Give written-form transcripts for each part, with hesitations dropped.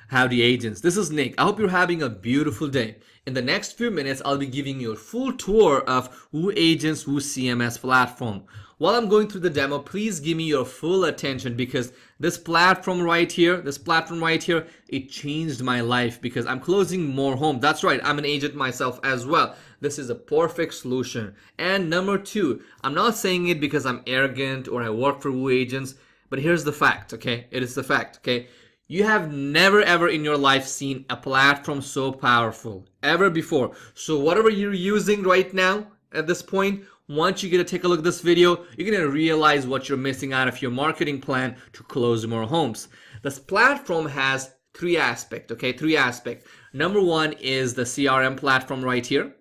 Howdy agents, this is Nick. I hope you're having a beautiful day. In the next few minutes, I'll be giving you a full tour of WooAgents CMS platform. While I'm going through the demo, please give me your full attention because this platform right here, it changed my life because I'm closing more homes. That's right, I'm an agent myself as well. This is a perfect solution. And number two, I'm not saying it because I'm arrogant or I work for WooAgents, but here's the fact, okay? It is the fact, okay? You have never ever in your life seen a platform so powerful ever before. So whatever you're using right now at this point, once you get to take a look at this video, you're going to realize what you're missing out of your marketing plan to close more homes. This platform has three aspects, okay? Three aspects. Number one is the CRM platform right here.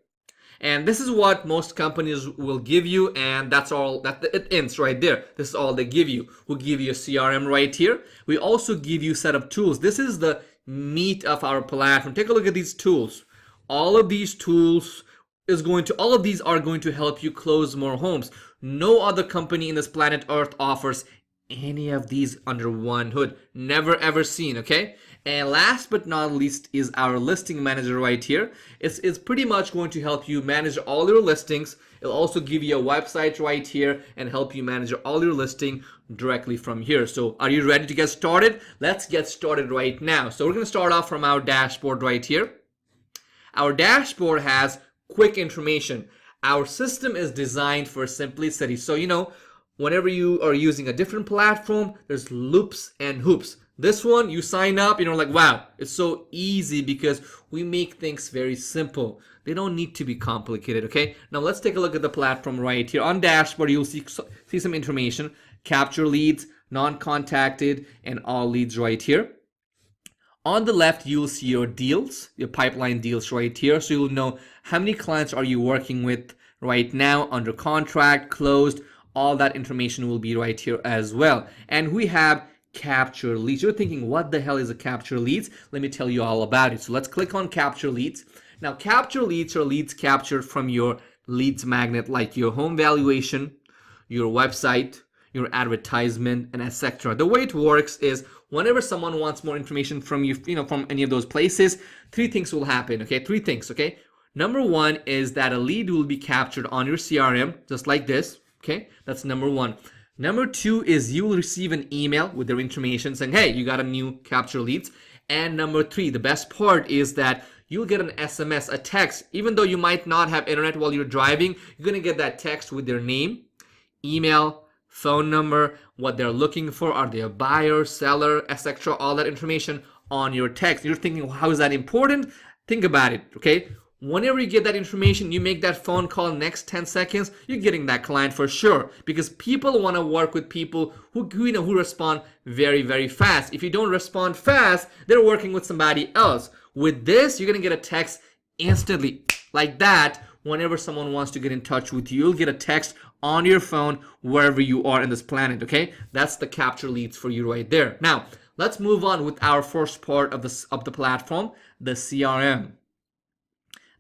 And this is what most companies will give you, and that's all that it ends right there. This is all they give you. We'll give you a CRM right here. We also give you a set of tools. This is the meat of our platform. Take a look at these tools. All of these are going to help you close more homes. No other company in this planet Earth offers any of these under one hood. Never ever seen, okay? And last but not least is our listing manager right here. It's pretty much going to help you manage all your listings. It'll also give you a website right here and help you manage all your listing directly from here. So are you ready to get started? Let's get started right now. So we're going to start off from our dashboard right here. Our dashboard has quick information. Our system is designed for simplicity. So, whenever you are using a different platform, there's loops and hoops. This one, you sign up, like, wow, it's so easy because we make things very simple. They don't need to be complicated, okay? Now let's take a look at the platform right here. On dashboard, you'll see some information, capture leads, non-contacted, and all leads right here. On the left, you'll see your deals, your pipeline deals right here. So you'll know how many clients are you working with right now, under contract, closed, all that information will be right here as well. And we have capture leads. You're thinking, what the hell is a capture leads? Let me tell you all about it. So let's click on capture leads. Now, capture leads are leads captured from your leads magnet, like your home valuation, your website, your advertisement, and etc. The way it works is whenever someone wants more information from you, from any of those places, three things will happen, okay? Three things, okay? Number one is that a lead will be captured on your CRM, just like this, okay? That's number one. Number two is you will receive an email with their information saying, hey, you got a new capture leads. And number three, the best part is that you'll get an SMS, a text. Even though you might not have internet while you're driving, you're going to get that text with their name, email, phone number, what they're looking for, are they a buyer, seller, etc., all that information on your text. You're thinking, well, how is that important? Think about it, okay? Whenever you get that information, you make that phone call next 10 seconds, you're getting that client for sure, because people want to work with people who respond very, very fast. If you don't respond fast, they're working with somebody else. With this, you're going to get a text instantly like that. Whenever someone wants to get in touch with you, you'll get a text on your phone wherever you are in this planet, okay? That's the capture leads for you right there. Now, let's move on with our first part of the platform, the CRM.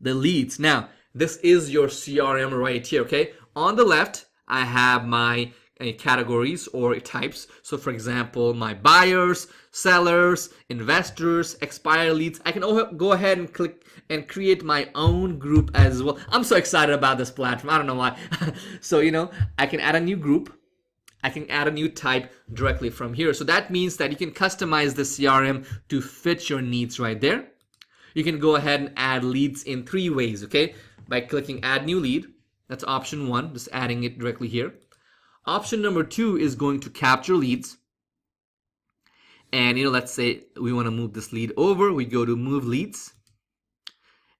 The leads. Now, this is your CRM right here, okay? On the left, I have my categories or types. So for example, my buyers, sellers, investors, expired leads. I can go ahead and click and create my own group as well. I'm so excited about this platform. I don't know why. So, I can add a new group. I can add a new type directly from here. So that means that you can customize the CRM to fit your needs right there. You can go ahead and add leads in three ways, okay? By clicking add new lead. That's option one, just adding it directly here. Option number two is going to capture leads. And, let's say we want to move this lead over. We go to move leads.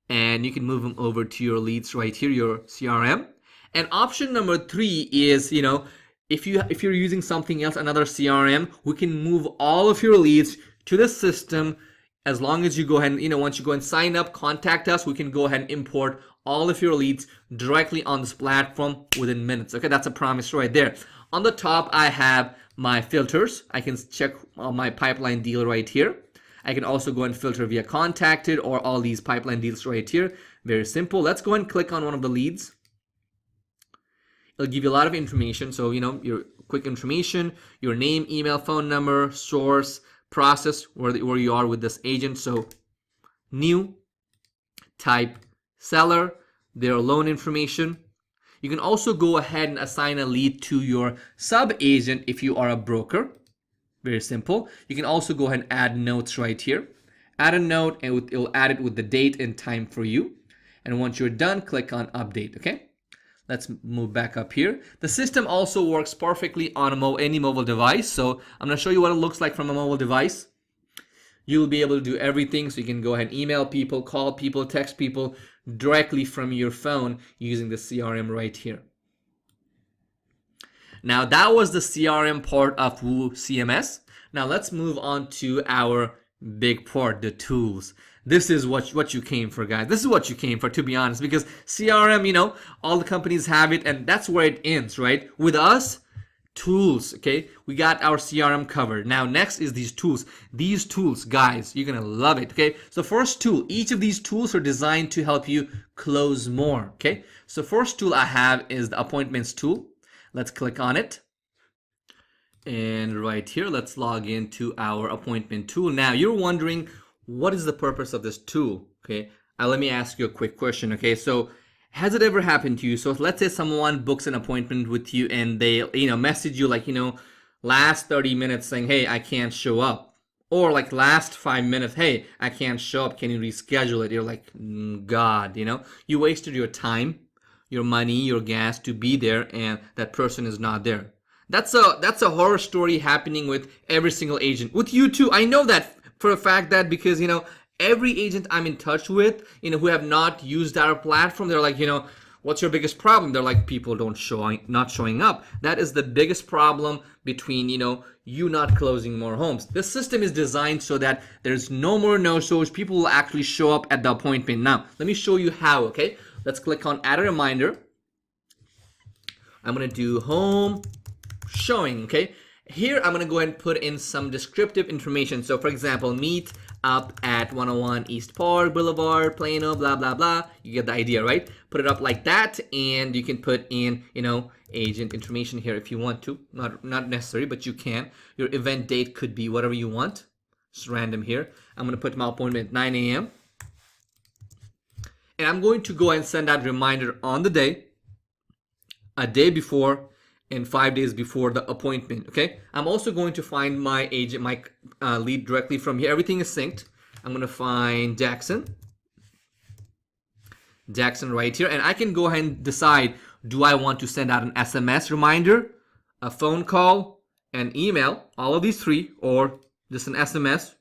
And you can move them over to your leads right here, your CRM. And option number three is, if you're using something else, another CRM, we can move all of your leads to the system. As long as you go ahead and, once you go and sign up, contact us, we can go ahead and import all of your leads directly on this platform within minutes. Okay, that's a promise right there. On the top, I have my filters. I can check my pipeline deal right here. I can also go and filter via contacted or all these pipeline deals right here. Very simple. Let's go and click on one of the leads. It'll give you a lot of information. So, your quick information, your name, email, phone number, source, process where you are with this agent. So new, type seller, their loan information. You can also go ahead and assign a lead to your sub agent if you are a broker. Very simple. You can also go ahead and add notes right here. Add a note and it'll add it with the date and time for you. And once you're done, click on update, okay? Let's move back up here. The system also works perfectly on any mobile device. So I'm gonna show you what it looks like from a mobile device. You'll be able to do everything. So you can go ahead and email people, call people, text people directly from your phone using the CRM right here. Now that was the CRM part of Woo CMS. Now let's move on to our big part, the tools. This is what you came for, guys. This is what you came for, to be honest, because CRM, you know, all the companies have it and that's where it ends, right? With us, tools, okay? We got our CRM covered. Now next is these tools. These tools, guys, you're gonna love it, okay? So first tool, each of these tools are designed to help you close more, okay? So first tool I have is the appointments tool. Let's click on it. And right here, let's log into our appointment tool. Now you're wondering, what is the purpose of this tool? Okay, let me ask you a quick question. Okay, so has it ever happened to you? So let's say someone books an appointment with you and they, message you like, last 30 minutes saying, hey, I can't show up. Or like last 5 minutes, hey, I can't show up. Can you reschedule it? You're like, God, you wasted your time, your money, your gas to be there, and that person is not there. That's a horror story happening with every single agent. With you too. I know that for a fact that because, every agent I'm in touch with, who have not used our platform, they're like, what's your biggest problem? They're like, people not showing up. That is the biggest problem between, you not closing more homes. This system is designed so that there's no more no-shows. People will actually show up at the appointment. Now, let me show you how, okay? Let's click on add a reminder. I'm going to do home showing, okay? Here, I'm going to go ahead and put in some descriptive information. So, for example, meet up at 101 East Park Boulevard, Plano, blah, blah, blah. You get the idea, right? Put it up like that, and you can put in, agent information here if you want to. Not necessary, but you can. Your event date could be whatever you want. It's random here. I'm going to put my appointment at 9 a.m. And I'm going to go ahead and send out a reminder on the day, a day before, and 5 days before the appointment, okay? I'm also going to find my agent, my lead directly from here. Everything is synced. I'm going to find Jackson right here, and I can go ahead and decide, do I want to send out an SMS reminder, a phone call, an email, all of these three, or just an SMS,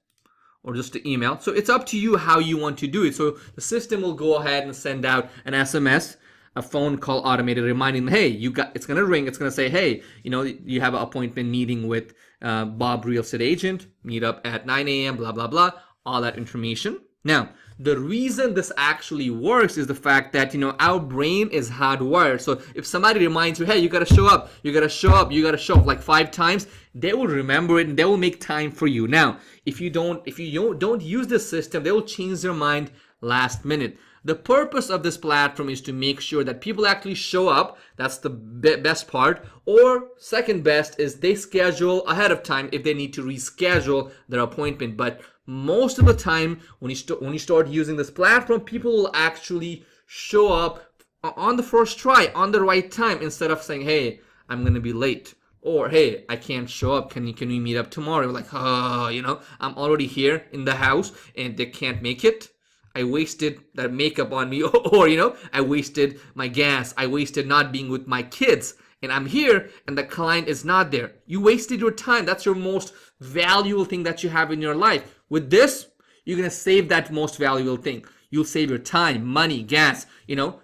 or just an email. So it's up to you how you want to do it. So the system will go ahead and send out an SMS, a phone call automated reminding them, hey, it's going to ring. It's going to say, hey, you have an appointment meeting with Bob Real Estate Agent, meet up at 9 a.m., blah, blah, blah, all that information. Now, the reason this actually works is the fact that, our brain is hardwired. So if somebody reminds you, hey, you got to show up, you got to show up, you got to show up like 5 times, they will remember it and they will make time for you. Now, if you don't use this system, they will change their mind last minute. The purpose of this platform is to make sure that people actually show up. That's the best part. Or second best is they schedule ahead of time if they need to reschedule their appointment. But most of the time, when you start using this platform, people will actually show up on the first try, on the right time, instead of saying, hey, I'm going to be late. Or, hey, I can't show up. Can we meet up tomorrow? Like, I'm already here in the house and they can't make it. I wasted that makeup on me, or, I wasted my gas. I wasted not being with my kids, and I'm here and the client is not there. You wasted your time. That's your most valuable thing that you have in your life. With this, you're going to save that most valuable thing. You'll save your time, money, gas,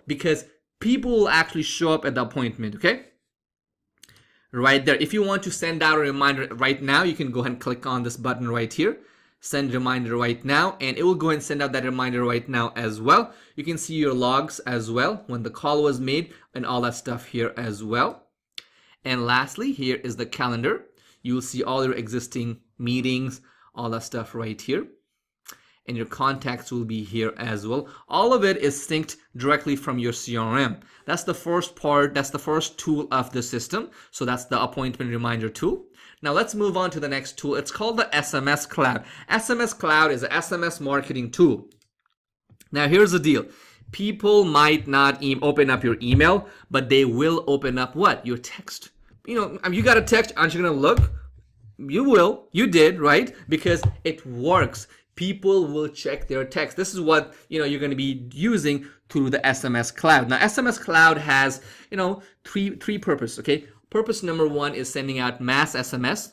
because people will actually show up at the appointment, okay? Right there. If you want to send out a reminder right now, you can go ahead and click on this button right here. Send reminder right now, and it will go and send out that reminder right now as well. You can see your logs as well, when the call was made and all that stuff here as well. And lastly, here is the calendar. You will see all your existing meetings, all that stuff right here. and your contacts will be here as well. All of it is synced directly from your CRM. That's the first part. That's the first tool of the system. So that's the appointment reminder tool. Now let's move on to the next tool. It's called the SMS Cloud. SMS Cloud is an SMS marketing tool. Now here's the deal. People might not open up your email, but they will open up what? Your text. You got a text, aren't you gonna look? You will. You did, right? Because it works. People will check their text. This is what you're going to be using through the SMS Cloud. Now, SMS Cloud has three purposes. Okay, purpose number one is sending out mass SMS.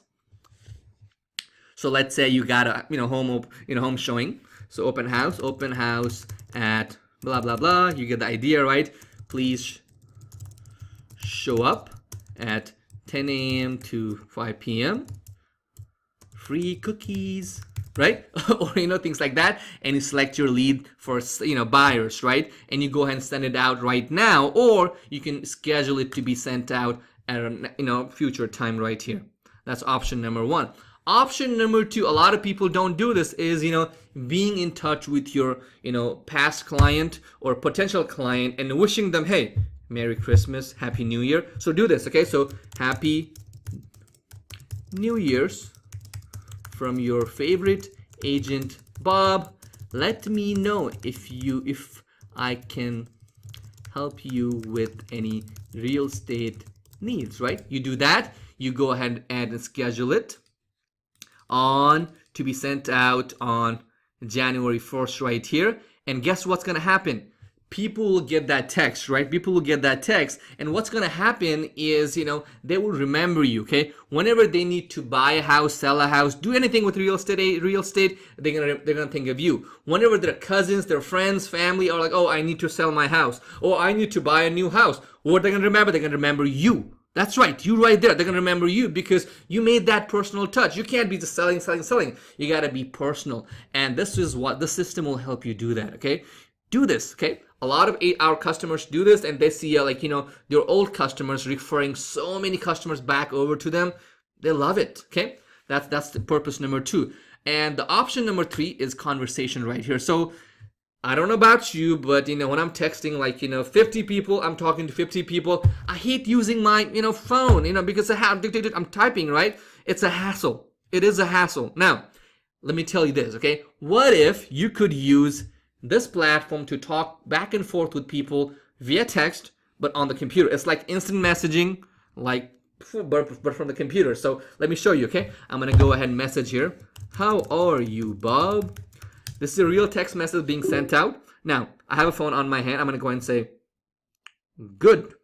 So let's say you got a home showing. So open house at blah blah blah. You get the idea, right? Please show up at 10 a.m. to 5 p.m. Free cookies, right? Or things like that, and you select your lead for buyers, right? And you go ahead and send it out right now, or you can schedule it to be sent out at a future time right here. That's option number one. Option number two, a lot of people don't do this, is being in touch with your past client or potential client and wishing them, hey, Merry Christmas, Happy New Year. So do this, okay? So Happy New Year's from your favorite agent, Bob. Let me know if I can help you with any real estate needs, right? You do that, you go ahead and schedule it on to be sent out on January 1st right here. And guess what's gonna happen? People will get that text, right? People will get that text, and what's gonna happen is, they will remember you, okay? Whenever they need to buy a house, sell a house, do anything with real estate, they're gonna think of you. Whenever their cousins, their friends, family are like, oh, I need to sell my house, or I need to buy a new house, what they're gonna remember? They're gonna remember you. That's right, you right there. They're gonna remember you because you made that personal touch. You can't be just selling. You gotta be personal, and this is what the system will help you do that, okay? Do this, okay? A lot of our customers do this, and they see their old customers referring so many customers back over to them. They love it, okay? That's the purpose number two. And the option number three is conversation right here. So I don't know about you, but when I'm texting 50 people, I'm talking to 50 people. I hate using my phone, because I'm typing, right? It's a hassle. It is a hassle. Now, let me tell you this, okay? What if you could use this platform to talk back and forth with people via text, but on the computer? It's like instant messaging, but from the computer. So let me show you, okay? I'm gonna go ahead and message here. How are you, Bob? This is a real text message being sent out. Now, I have a phone on my hand. I'm gonna go ahead and say, good.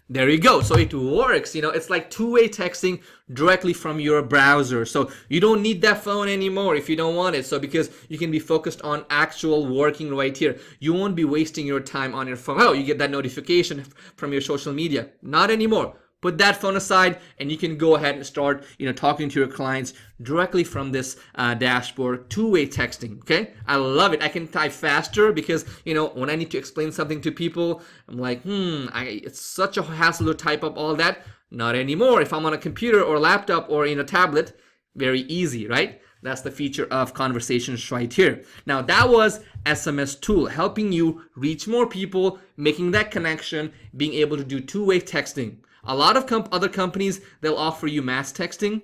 There you go. So it works. It's like two-way texting directly from your browser. So you don't need that phone anymore if you don't want it. So because you can be focused on actual working right here. You won't be wasting your time on your phone. Oh, you get that notification from your social media. Not anymore. Put that phone aside, and you can go ahead and start, talking to your clients directly from this dashboard, two-way texting, okay? I love it. I can type faster because, when I need to explain something to people, I'm like, it's such a hassle to type up all that. Not anymore. If I'm on a computer or laptop or in a tablet, very easy, right? That's the feature of conversations right here. Now, that was SMS tool, helping you reach more people, making that connection, being able to do two-way texting. A lot of other companies, they'll offer you mass texting,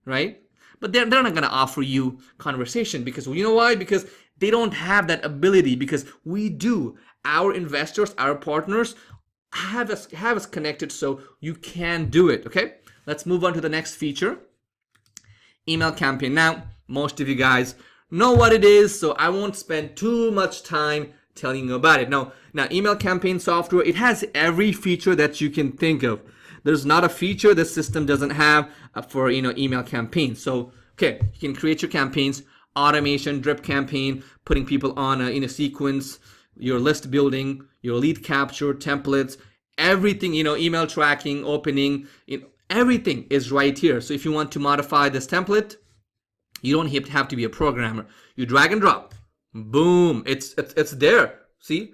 right? But they're not going to offer you conversation because, you know why? Because they don't have that ability, because we do. Our investors, our partners have us connected, so you can do it, okay? Let's move on to the next feature, email campaign. Now, most of you guys know what it is, so I won't spend too much time telling you about it. Now, email campaign software, it has every feature that you can think of. There's not a feature the system doesn't have for email campaigns. So, okay, you can create your campaigns, automation, drip campaign, putting people on a sequence, your list building, your lead capture, templates, everything, email tracking, opening, everything is right here. So if you want to modify this template, you don't have to be a programmer. You drag and drop, boom, it's there. See,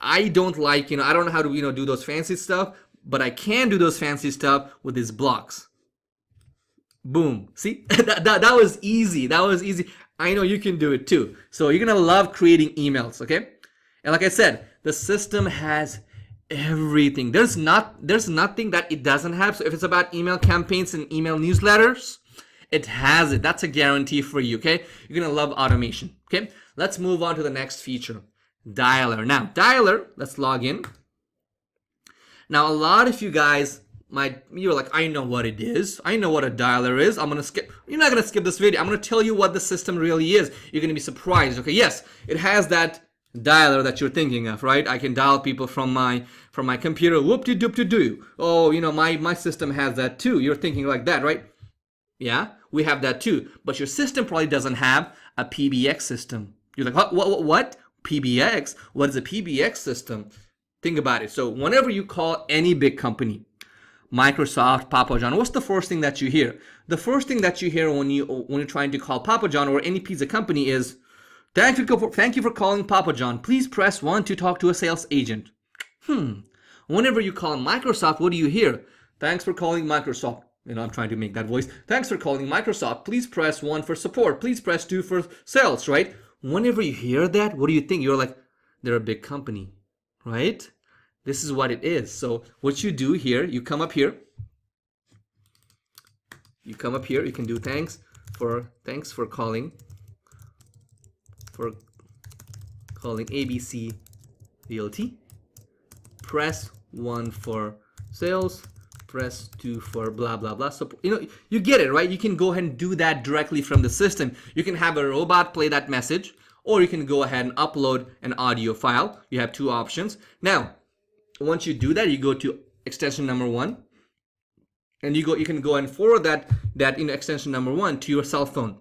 I don't like, I don't know how to, do those fancy stuff, but I can do those fancy stuff with these blocks. Boom. See, that was easy. That was easy. I know you can do it too. So you're going to love creating emails, okay? And like I said, the system has everything. There's nothing that it doesn't have. So if it's about email campaigns and email newsletters, it has it. That's a guarantee for you, okay? You're going to love automation, okay? Let's move on to the next feature, dialer. Now, dialer, let's log in. Now, a lot of you guys you're like, I know what it is. I know what a dialer is. I'm gonna skip. You're not gonna skip this video. I'm gonna tell you what the system really is. You're gonna be surprised. Okay, yes, it has that dialer that you're thinking of, right? I can dial people from my computer. Whoop-de-doop-de-doo. Oh, my system has that too. You're thinking like that, right? Yeah, we have that too. But your system probably doesn't have a PBX system. You're like, what? PBX? What is a PBX system? Think about it. So whenever you call any big company, Microsoft, Papa John, what's the first thing that you hear? The first thing that you hear when you're trying to call Papa John or any pizza company is, thank you for calling Papa John. Please press 1 to talk to a sales agent. Whenever you call Microsoft, what do you hear? Thanks for calling Microsoft. I'm trying to make that voice. Thanks for calling Microsoft. Please press 1 for support. Please press 2 for sales, right? Whenever you hear that, what do you think? You're like, they're a big company, right? This is what it is. So what you do here, you come up here. You can do thanks for calling ABC Realty. Press 1 for sales, press 2 for blah blah blah. So you get it, right? You can go ahead and do that directly from the system. You can have a robot play that message, or you can go ahead and upload an audio file. You have 2 options. Now, once you do that, you go to extension number 1, and you can go and forward that extension number 1 to your cell phone.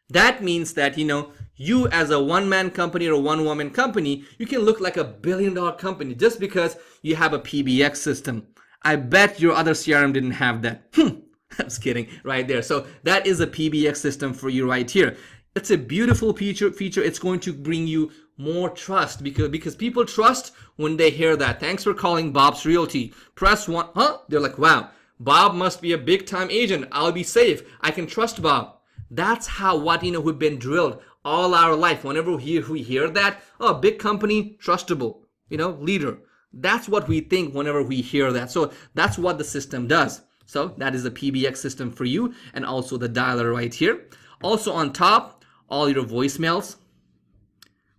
That means that you as a one-man company or a one-woman company, you can look like a billion-dollar company just because you have a PBX system. I bet your other CRM didn't have that. I'm just kidding, right there. So that is a PBX system for you right here. It's a beautiful feature. It's going to bring you more trust because people trust when they hear that. Thanks for calling Bob's Realty. Press 1. They're like, wow, Bob must be a big-time agent. I'll be safe. I can trust Bob. That's how we've been drilled all our life. Whenever we hear that, oh, big company, trustable, leader. That's what we think whenever we hear that. So that's what the system does. So that is the PBX system for you, and also the dialer right here. Also on top, all your voicemails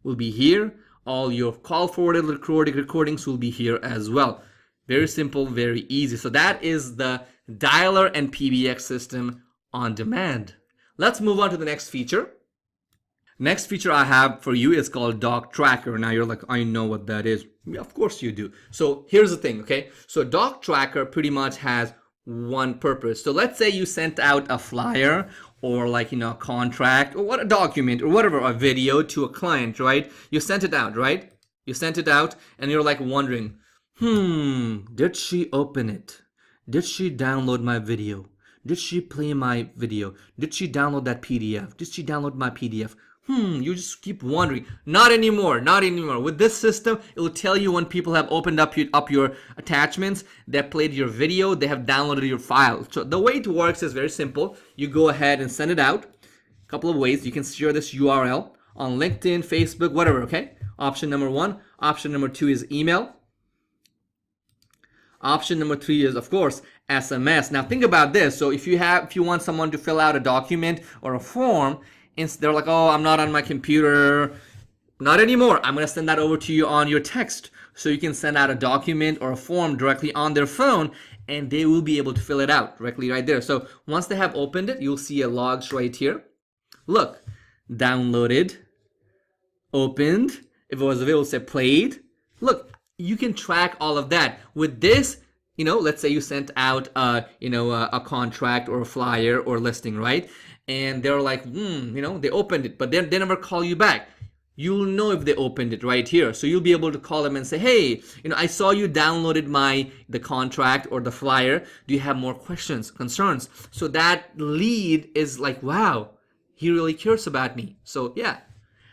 will be here. All your call forwarded recordings will be here as well. Very simple, very easy. So that is the dialer and PBX system on demand. Let's move on to the next feature. Next feature I have for you is called Doc Tracker. Now you're like, I know what that is. Yeah, of course you do. So here's the thing, okay? So Doc Tracker pretty much has one purpose. So let's say you sent out a flyer or a contract or a document or whatever, a video to a client, right? You sent it out, right? You sent it out and you're like wondering, did she open it? Did she download my video? Did she play my video? Did she download that PDF? Did she download my PDF? You just keep wondering. Not anymore. With this system, it will tell you when people have opened up your attachments, they have played your video, they have downloaded your file. So the way it works is very simple. You go ahead and send it out. A couple of ways. You can share this URL on LinkedIn, Facebook, whatever, okay? Option number 1. Option number 2 is email. Option number 3 is, of course, SMS. Now think about this. So if you want someone to fill out a document or a form, and they're like, oh, I'm not on my computer. Not anymore. I'm going to send that over to you on your text. So you can send out a document or a form directly on their phone, and they will be able to fill it out directly right there. So once they have opened it, you'll see a logs right here. Look, downloaded, opened. If it was available, say played. Look, you can track all of that. With this, let's say you sent out a contract or a flyer or listing, right? And they're like, they opened it, but then they never call you back. You'll know if they opened it right here. So you'll be able to call them and say, hey, I saw you downloaded the contract or the flyer. Do you have more questions, concerns? So that lead is like, wow, he really cares about me. So yeah,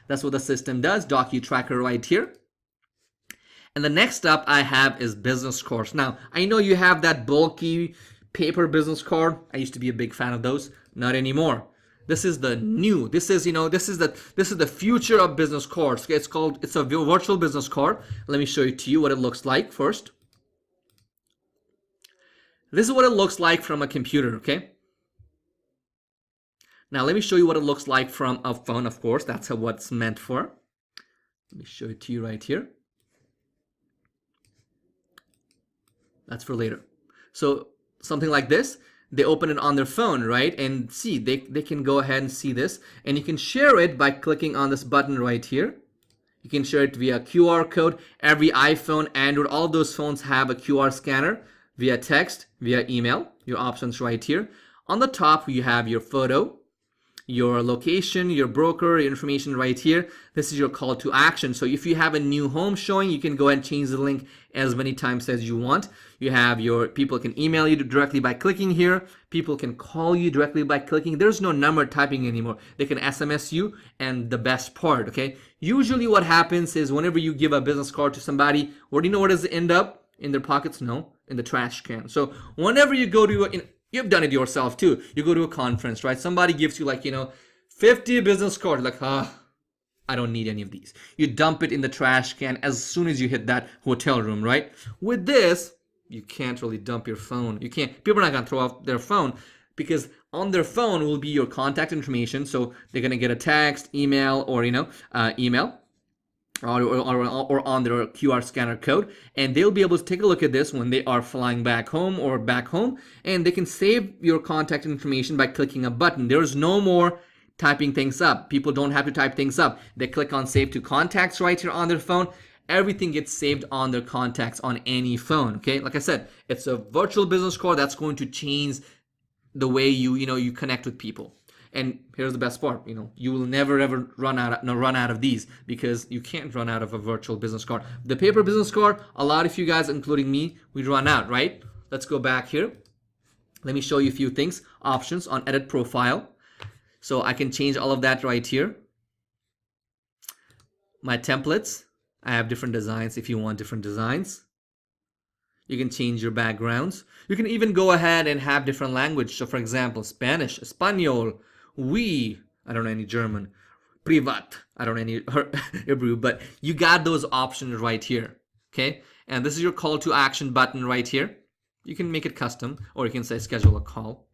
that's what the system does. Docu Tracker right here. And the next up I have is business course. Now, I know you have that bulky Paper business card, I used to be a big fan of those, not anymore. This is the new, this is the future of business cards. Okay, it's a virtual business card. Let me show it to you what it looks like first. This is what it looks like from a computer, okay? Now let me show you what it looks like from a phone, of course. That's what it's meant for. Let me show it to you right here. That's for later. So something like this, they open it on their phone, right? And see, they can go ahead and see this. And you can share it by clicking on this button right here. You can share it via QR code. Every iPhone, Android, all those phones have a QR scanner, via text, via email. Your options right here. On the top, you have your photo, your location, your broker, your information right here. This is your call to action. So if you have a new home showing, you can go ahead and change the link as many times as you want. You have your people can email you directly by clicking here. People can call you directly by clicking. There's no number typing anymore. They can SMS you. And the best part, okay? Usually what happens is whenever you give a business card to somebody, where do you know where does it end up? In their pockets? No, in the trash can. So whenever you go to you've done it yourself too. You go to a conference, right? Somebody gives you 50 business cards. Like, I don't need any of these. You dump it in the trash can as soon as you hit that hotel room, right? With this, you can't really dump your phone. You can't. People are not gonna throw out their phone because on their phone will be your contact information. So they're gonna get a text, email, or email. Or on their QR scanner code, and they'll be able to take a look at this when they are flying back home, and they can save your contact information by clicking a button. There's no more typing things up. People don't have to type things up. They click on save to contacts right here on their phone. Everything gets saved on their contacts on any phone. Okay, like I said, it's a virtual business card that's going to change the way you connect with people. And here's the best part, you will never ever run out of these, because you can't run out of a virtual business card. The paper business card, a lot of you guys, including me, we run out, right? Let's go back here. Let me show you a few things. Options on edit profile. So I can change all of that right here. My templates, I have different designs if you want different designs. You can change your backgrounds. You can even go ahead and have different language. So for example, Spanish, Espanol, I don't know any German, Privat, I don't know any Hebrew, but you got those options right here, okay? And this is your call to action button right here. You can make it custom, or you can say schedule a call.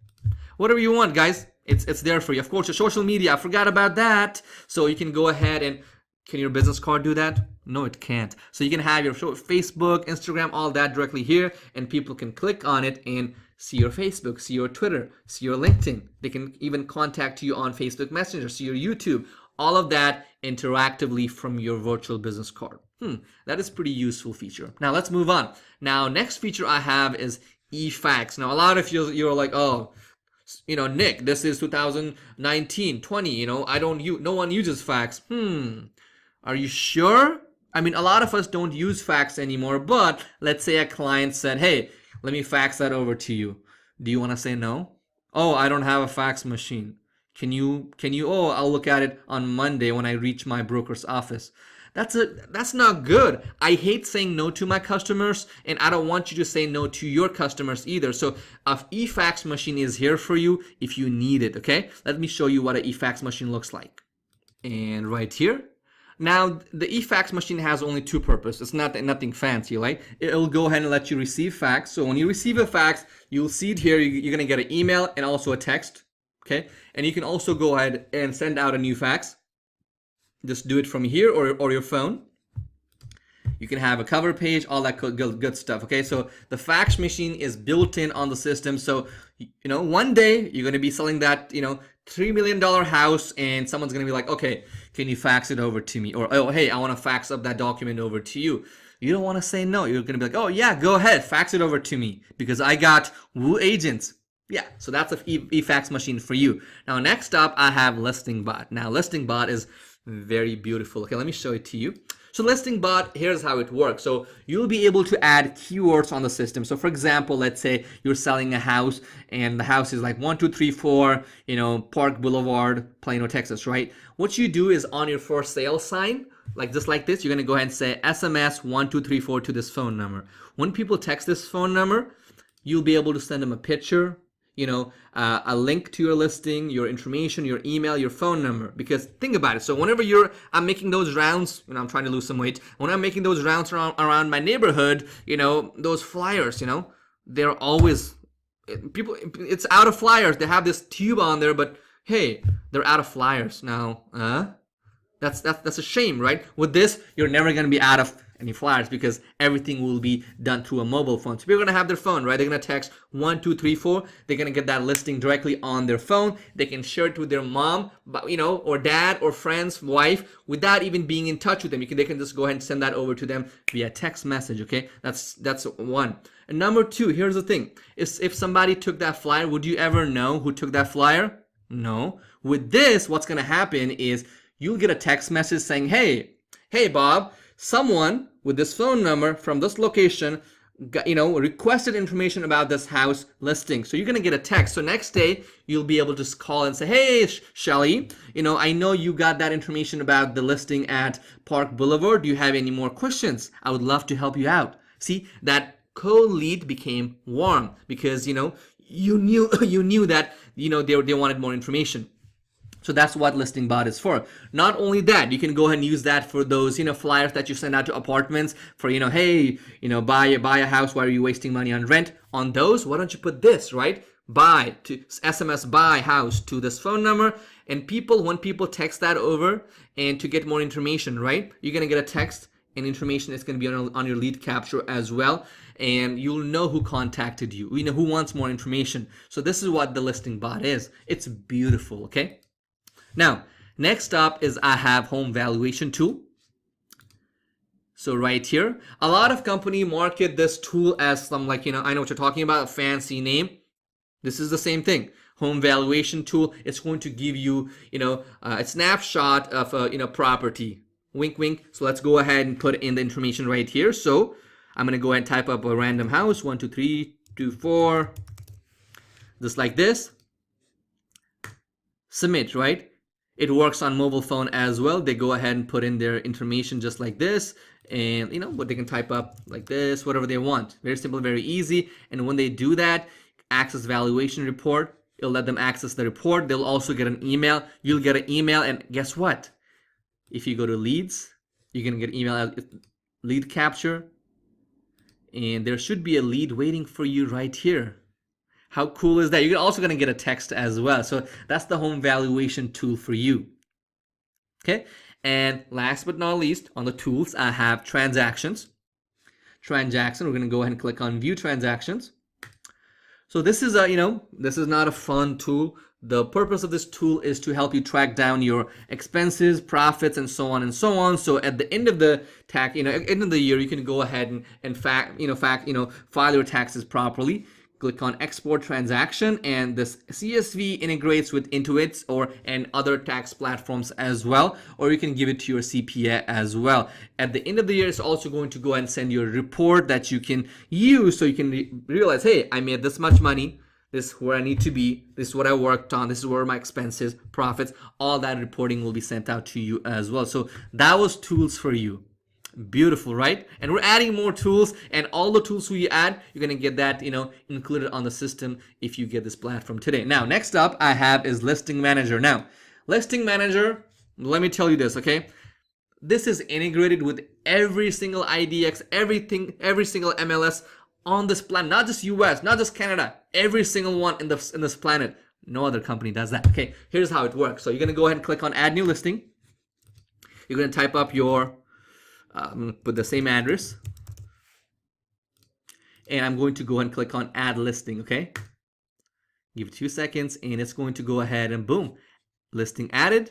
Whatever you want, guys, it's there for you. Of course, your social media, I forgot about that. So you can go ahead and, can your business card do that? No, it can't. So you can have your Facebook, Instagram, all that directly here, and people can click on it and see your Facebook, see your Twitter, see your LinkedIn. They can even contact you on Facebook Messenger, see your YouTube. All of that interactively from your virtual business card. That is pretty useful feature. Now let's move on. Now next feature I have is EFax. Now a lot of you're like, oh, Nick, this is 2019, 20. No one uses fax. Are you sure? I mean, a lot of us don't use fax anymore, but let's say a client said, hey, let me fax that over to you. Do you want to say no? Oh, I don't have a fax machine. Can you? Oh, I'll look at it on Monday when I reach my broker's office. That's not good. I hate saying no to my customers, and I don't want you to say no to your customers either. So an EFax machine is here for you if you need it, okay? Let me show you what an EFax machine looks like. And right here. Now, the EFax machine has only two purposes. It's nothing fancy, right? It'll go ahead and let you receive fax. So when you receive a fax, you'll see it here. You're going to get an email and also a text, okay? And you can also go ahead and send out a new fax. Just do it from here or your phone. You can have a cover page, all that good stuff, okay? So the fax machine is built in on the system. So, one day you're going to be selling that, $3 million house, and someone's going to be like, okay, can you fax it over to me? Or, oh, hey, I want to fax up that document over to you. You don't want to say no. You're going to be like, oh, yeah, go ahead, fax it over to me because I got WooAgents. Yeah, so that's an EFax machine for you. Now, next up, I have Listing Bot. Now, Listing Bot is very beautiful. Okay, let me show it to you. So Listing Bot, here's how it works. So you'll be able to add keywords on the system. So for example, let's say you're selling a house and the house is like 1234, Park Boulevard, Plano, Texas, right? What you do is on your for sale sign, just like this, you're gonna go ahead and say SMS 1234 to this phone number. When people text this phone number, You'll be able to send them a picture, a link to your listing, your information, your email, your phone number. Because think about it. So whenever I'm making those rounds, I'm trying to lose some weight. When I'm making those rounds around my neighborhood, those flyers, they're always people. It's out of flyers. They have this tube on there, but hey, they're out of flyers now. That's a shame, right? With this, you're never gonna be out of any flyers because everything will be done through a mobile phone. So people are gonna have their phone, right? They're gonna text 1, 2, 3, 4. They're gonna get that listing directly on their phone. They can share it with their mom, or dad, or friends, wife, without even being in touch with them. They can just go ahead and send that over to them via text message. Okay, that's one. And number two, here's the thing: if somebody took that flyer, would you ever know who took that flyer? No. With this, what's gonna happen is you'll get a text message saying, hey Bob, someone with this phone number from this location requested information about this house listing. So you're gonna get a text. So next day you'll be able to call and say, hey Shelly, I know you got that information about the listing at Park Boulevard. Do you have any more questions? I would love to help you out. See, that cold lead became warm because you knew that they wanted more information. So that's what Listing Bot is for. Not only that, you can go ahead and use that for those, flyers that you send out to apartments for, hey, buy a house. Why are you wasting money on rent? On those, why don't you put this, right? Buy to SMS buy house to this phone number. And when people text that over and to get more information, right? You're going to get a text and information is going to be on your lead capture as well. And you'll know who contacted you, who wants more information. So this is what the Listing Bot is. It's beautiful, okay? Now, next up is I have home valuation tool. So right here, a lot of company market this tool as some I know what you're talking about, a fancy name. This is the same thing. Home valuation tool. It's going to give you, a snapshot of a, property. Wink, wink. So let's go ahead and put in the information right here. So I'm going to go ahead and type up a random house, 1, 2, 3, 2, 4, just like this. Submit, right? It works on mobile phone as well. They go ahead and put in their information just like this, and what they can type up like this, whatever they want. Very simple, very easy. And when they do that, access valuation report, it'll let them access the report. They'll also get an email. You'll get an email, and guess what? If you go to leads, you're gonna get email lead capture, and there should be a lead waiting for you right here. How cool is that? You're also going to get a text as well. So that's the home valuation tool for you. Okay. And last but not least, on the tools, I have transactions. We're going to go ahead and click on view transactions. So this is this is not a fun tool. The purpose of this tool is to help you track down your expenses, profits, and so on and so on. So at the end of the end of the year, you can go ahead and file your taxes properly. Click on export transaction, and this CSV integrates with Intuit and other tax platforms as well, or you can give it to your CPA as well. At the end of the year, it's also going to go ahead and send you a report that you can use so you can realize, hey, I made this much money, this is where I need to be, this is what I worked on, this is where my expenses, profits, all that reporting will be sent out to you as well. So that was tools for you. Beautiful, right? And we're adding more tools, and all the tools we add, you're going to get that, included on the system if you get this platform today. Now, next up I have is Listing Manager. Now, Listing Manager, let me tell you this, okay? This is integrated with every single IDX, every single MLS on this planet, not just US, not just Canada, every single one in this planet. No other company does that. Okay, here's how it works. So you're going to go ahead and click on Add New Listing. You're going to type up your put the same address, and I'm going to go ahead and click on add listing. Okay, give it 2 seconds, and it's going to go ahead and boom, listing added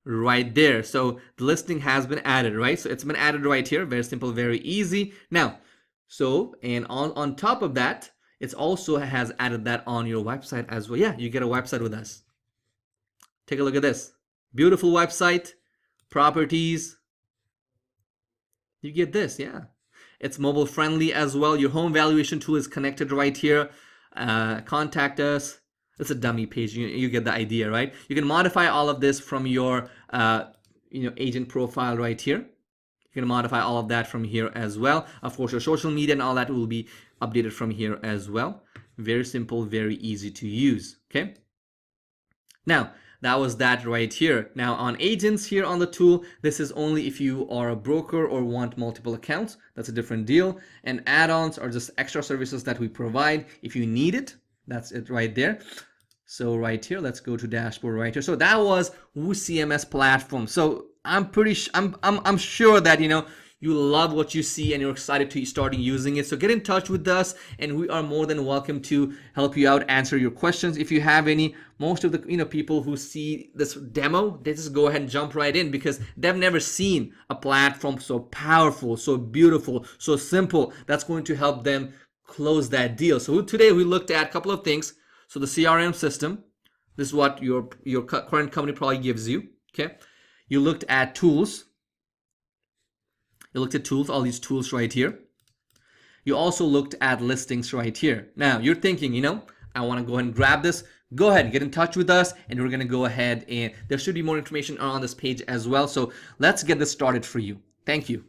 right there. So the listing has been added, right? So it's been added right here. Very simple, very easy. Now, and on top of that, it also has added that on your website as well. Yeah, you get a website with us. Take a look at this beautiful website, properties. You get this, yeah. It's mobile friendly as well. Your home valuation tool is connected right here. Contact us. It's a dummy page. You get the idea, right? You can modify all of this from your agent profile right here. You can modify all of that from here as well. Of course, your social media and all that will be update it from here as well. Very simple, very easy to use. Okay. Now, that was that right here. Now on agents here on the tool, this is only if you are a broker or want multiple accounts. That's a different deal. And add-ons are just extra services that we provide if you need it. That's it right there. So right here, let's go to dashboard right here. So that was WooCMS platform. So I'm sure that you love what you see and you're excited to start using it. So get in touch with us and we are more than welcome to help you out, answer your questions if you have any. Most of the people who see this demo, they just go ahead and jump right in because they've never seen a platform so powerful, so beautiful, so simple. That's going to help them close that deal. So today we looked at a couple of things. So the CRM system, this is what your current company probably gives you. Okay. You looked at tools. You looked at tools, all these tools right here. You also looked at listings right here. Now you're thinking, I want to go ahead and grab this. Go ahead and get in touch with us and we're going to go ahead and there should be more information on this page as well. So let's get this started for you. Thank you.